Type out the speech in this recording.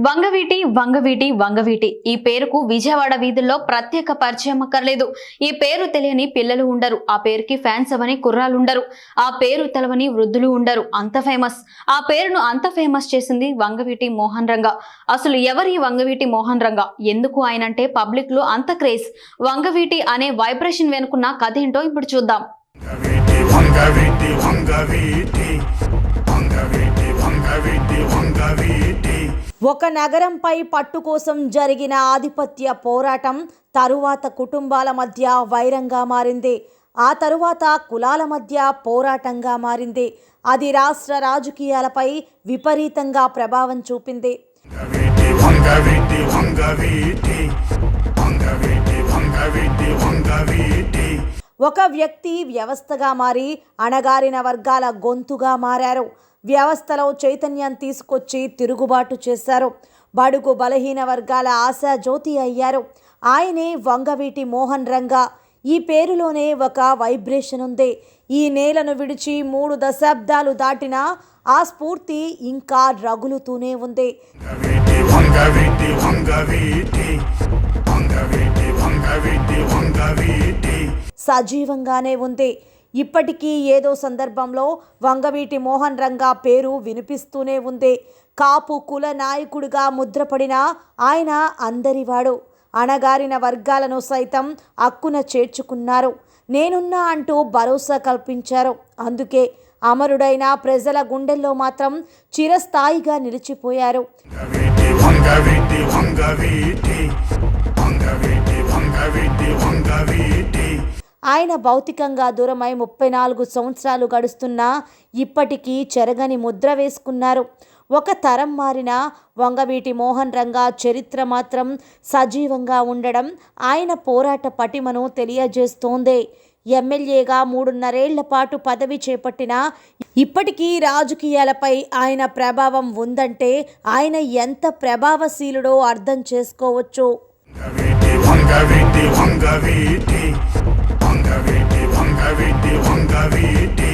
వంగవీటి వంగవీటి వంగవీటి ఈ పేరుకు విజయవాడ వీధుల్లో ప్రత్యేక పరిచయం అక్కర్లేదు. ఈ పేరు తెలియని పిల్లలు ఉండరు. ఆ పేరుకి ఫ్యాన్స్ అవని కుర్రాలుండరు. ఆ పేరు తెలవని వృద్ధులు ఉండరు. అంత ఫేమస్. ఆ పేరును అంత ఫేమస్ చేసింది వంగవీటి మోహన్ రంగా. అసలు ఎవరి వంగవీటి మోహన్ రంగా? ఎందుకు ఆయనంటే పబ్లిక్ లో అంత క్రేజ్? వంగవీటి అనే వైబ్రేషన్ వెనుకున్న కథ ఏంటో ఇప్పుడు చూద్దాం. వంగవీటి వంగవీటి వంగవీటి వంగవీటి వంగవీటి ఒక నగరంపై పట్టు కోసం జరిగిన ఆధిపత్య పోరాటం తరువాత కుటుంబాల మధ్య వైరంగా మారింది. ఆ తరువాత కులాల మధ్య పోరాటంగా మారింది. అది రాష్ట్ర రాజకీయాలపై విపరీతంగా ప్రభావం చూపింది. వంగవీటి వంగవీటి వంగవీటి వంగవీటి వంగవీటి ఒక వ్యక్తి వ్యవస్థగా మారి అణగారిన వర్గాల గొంతుగా మారారు. వ్యవస్థలో చైతన్యం తీసుకొచ్చి తిరుగుబాటు చేశారు. బడుగు బలహీన వర్గాల ఆశాజ్యోతి అయ్యారు. ఆయనే వంగవీటి మోహన్ రంగా. ఈ పేరులోనే ఒక వైబ్రేషన్ ఉంది. ఈ నేలను విడిచి 3 దశాబ్దాలు దాటినా ఆ స్ఫూర్తి ఇంకా రగులుతూనే ఉంది. వంగవీటి వంగవీటి వంగవీటి వంగవీటి వంగవీటి సజీవంగానే ఉంది. ఇప్పటికీ ఏదో సందర్భంలో వంగవీటి మోహన్ రంగా పేరు వినిపిస్తూనే ఉంది. కాపు కుల నాయకుడిగా ముద్రపడిన ఆయన అందరివాడు. అణగారిన వర్గాలను సైతం అక్కున చేర్చుకున్నారు. నేనున్నా అంటూ భరోసా కల్పించారు. అందుకే అమరుడైన ప్రజల గుండెల్లో మాత్రం చిరస్థాయిగా నిలిచిపోయారు. వంగవీటి వంగవీటి వంగవీటి వంగవీటి వంగవీటి ఆయన భౌతికంగా దూరమై 34 సంవత్సరాలు గడుస్తున్నా ఇప్పటికీ చెరగని ముద్ర వేసుకున్నారు. ఒక తరం మారిన వంగవీటి మోహన్ రంగా చరిత్ర మాత్రం సజీవంగా ఉండడం ఆయన పోరాట పటిమను తెలియజేస్తోంది. ఎమ్మెల్యేగా 3.5 ఏళ్ల పాటు పదవి చేపట్టిన ఇప్పటికీ రాజకీయాలపై ఆయన ప్రభావం ఉందంటే ఆయన ఎంత ప్రభావశీలుడో అర్థం చేసుకోవచ్చు. వంగవీటి వంగవీటి వంగవీటి వంగవీటి వంగవీటి